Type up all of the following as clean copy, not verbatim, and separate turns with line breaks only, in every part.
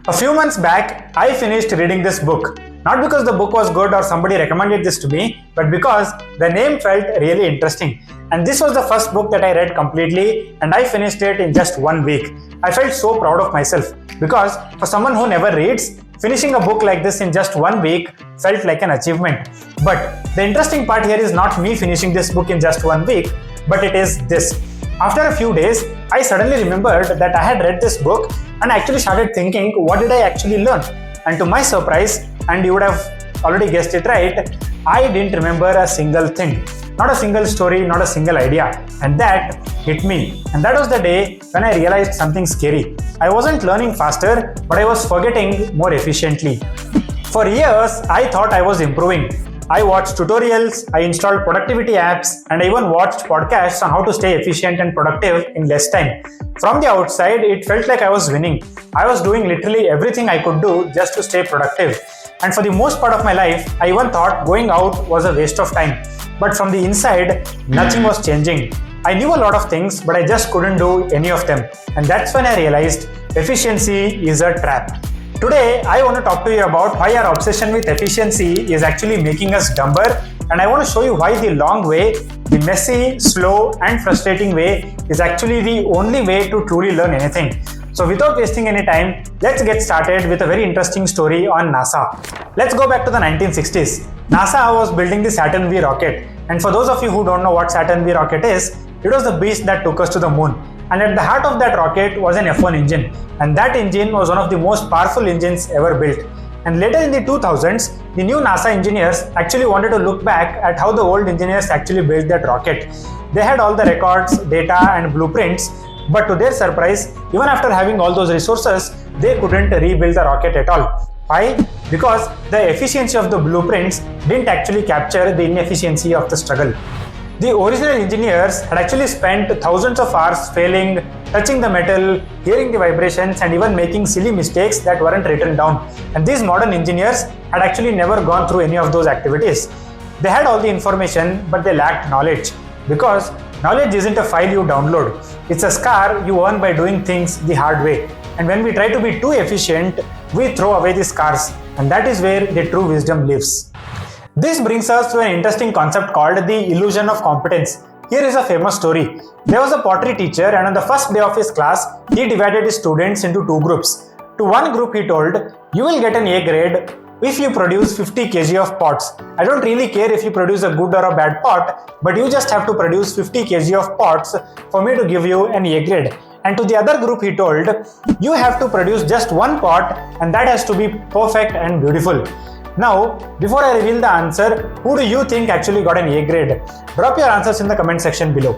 A few months back, I finished reading this book. Not because the book was good or somebody recommended this to me, but because the name felt really interesting. And this was the first book that I read completely, and I finished it in just 1 week. I felt so proud of myself because for someone who never reads, finishing a book like this in just 1 week felt like an achievement. But the interesting part here is not me finishing this book in just 1 week, but it is this. After a few days, I suddenly remembered that I had read this book and I actually started thinking, what did I actually learn? And to my surprise, and you would have already guessed it right, I didn't remember a single thing. Not a single story, not a single idea. And that hit me. And that was the day when I realized something scary. I wasn't learning faster, but I was forgetting more efficiently. For years, I thought I was improving. I watched tutorials, I installed productivity apps, and I even watched podcasts on how to stay efficient and productive in less time. From the outside, it felt like I was winning. I was doing literally everything I could do just to stay productive. And for the most part of my life, I even thought going out was a waste of time. But from the inside, nothing was changing. I knew a lot of things, but I just couldn't do any of them. And that's when I realized efficiency is a trap. Today, I want to talk to you about why our obsession with efficiency is actually making us dumber, and I want to show you why the long way, the messy, slow, and frustrating way is actually the only way to truly learn anything. So without wasting any time, let's get started with a very interesting story on NASA. Let's go back to the 1960s. NASA was building the Saturn V rocket, and for those of you who don't know what Saturn V rocket is, it was the beast that took us to the moon. And at the heart of that rocket was an F1 engine, and that engine was one of the most powerful engines ever built. And later in the 2000s, the new NASA engineers actually wanted to look back at how the old engineers actually built that rocket. They had all the records, data, and blueprints, but to their surprise, even after having all those resources, they couldn't rebuild the rocket at all. Why? Because the efficiency of the blueprints didn't actually capture the inefficiency of the struggle. The original engineers had actually spent thousands of hours failing, touching the metal, hearing the vibrations, and even making silly mistakes that weren't written down. And these modern engineers had actually never gone through any of those activities. They had all the information, but they lacked knowledge. Because knowledge isn't a file you download. It's a scar you earn by doing things the hard way. And when we try to be too efficient, we throw away the scars. And that is where the true wisdom lives. This brings us to an interesting concept called the illusion of competence. Here is a famous story. There was a pottery teacher, and on the first day of his class, he divided his students into two groups. To one group he told, you will get an A grade if you produce 50 kg of pots. I don't really care if you produce a good or a bad pot, but you just have to produce 50 kg of pots for me to give you an A grade. And to the other group he told, you have to produce just one pot, and that has to be perfect and beautiful. Now, before I reveal the answer, who do you think actually got an A grade? Drop your answers in the comment section below.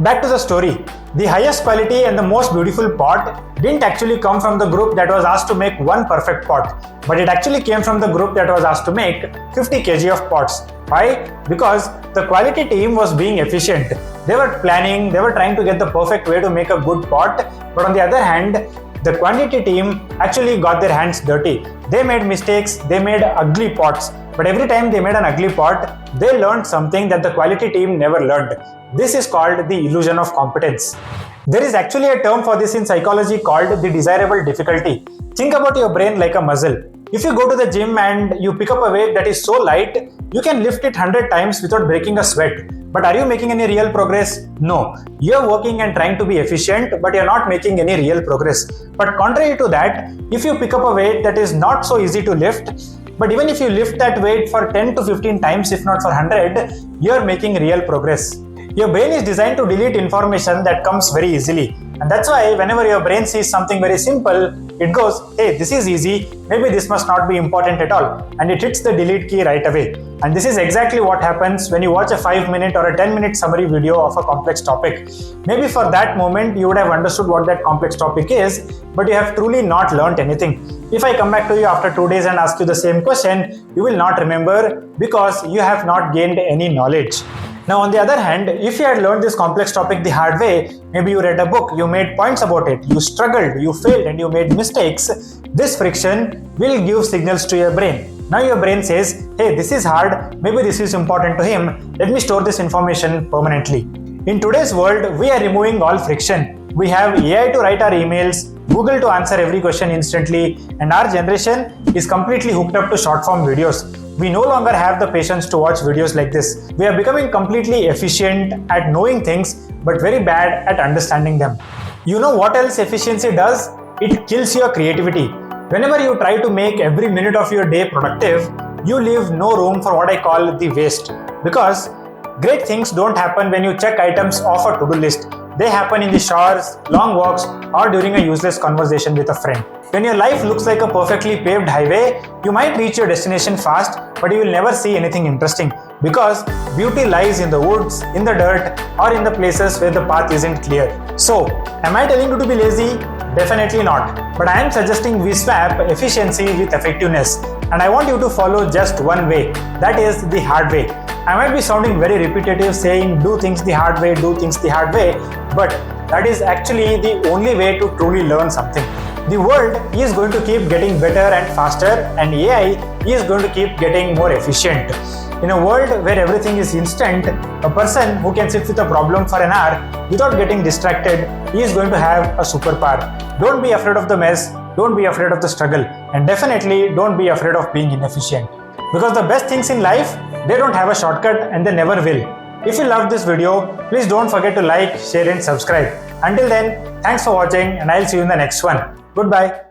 Back to the story. The highest quality and the most beautiful pot didn't actually come from the group that was asked to make one perfect pot, but it actually came from the group that was asked to make 50 kg of pots. Why? Because the quality team was being efficient. They were planning, they were trying to get the perfect way to make a good pot, but on the other hand, the quantity team actually got their hands dirty. They made mistakes, they made ugly pots, but every time they made an ugly pot, they learned something that the quality team never learned. This is called the illusion of competence. There is actually a term for this in psychology called the desirable difficulty. Think about your brain like a muscle. If you go to the gym and you pick up a weight that is so light, you can lift it 100 times without breaking a sweat. But are you making any real progress? No. You're working and trying to be efficient, but you're not making any real progress. But contrary to that, if you pick up a weight that is not so easy to lift, but even if you lift that weight for 10 to 15 times, if not for 100, you're making real progress. Your brain is designed to delete information that comes very easily. And that's why whenever your brain sees something very simple, it goes, hey, this is easy, maybe this must not be important at all. And it hits the delete key right away. And this is exactly what happens when you watch a 5-minute or a 10-minute summary video of a complex topic. Maybe for that moment you would have understood what that complex topic is, but you have truly not learned anything. If I come back to you after 2 days and ask you the same question, you will not remember because you have not gained any knowledge. Now on the other hand, if you had learned this complex topic the hard way, maybe you read a book, you made points about it, you struggled, you failed and you made mistakes, this friction will give signals to your brain. Now your brain says, hey, this is hard, maybe this is important to him, let me store this information permanently. In today's world, we are removing all friction. We have AI to write our emails, Google to answer every question instantly, and our generation is completely hooked up to short form videos. We no longer have the patience to watch videos like this. We are becoming completely efficient at knowing things but very bad at understanding them. You know what else efficiency does? It kills your creativity. Whenever you try to make every minute of your day productive, you leave no room for what I call the waste. Because great things don't happen when you check items off a to-do list. They happen in the showers, long walks, or during a useless conversation with a friend. When your life looks like a perfectly paved highway, you might reach your destination fast, but you will never see anything interesting because beauty lies in the woods, in the dirt, or in the places where the path isn't clear. So, am I telling you to be lazy? Definitely not. But I am suggesting we swap efficiency with effectiveness. And I want you to follow just one way. That is the hard way. I might be sounding very repetitive saying do things the hard way, do things the hard way, but that is actually the only way to truly learn something. The world is going to keep getting better and faster, and AI is going to keep getting more efficient. In a world where everything is instant, a person who can sit with a problem for an hour without getting distracted is going to have a superpower. Don't be afraid of the mess, don't be afraid of the struggle, and definitely don't be afraid of being inefficient. Because the best things in life, they don't have a shortcut and they never will. If you loved this video, please don't forget to like, share and subscribe. Until then, thanks for watching and I'll see you in the next one. Goodbye.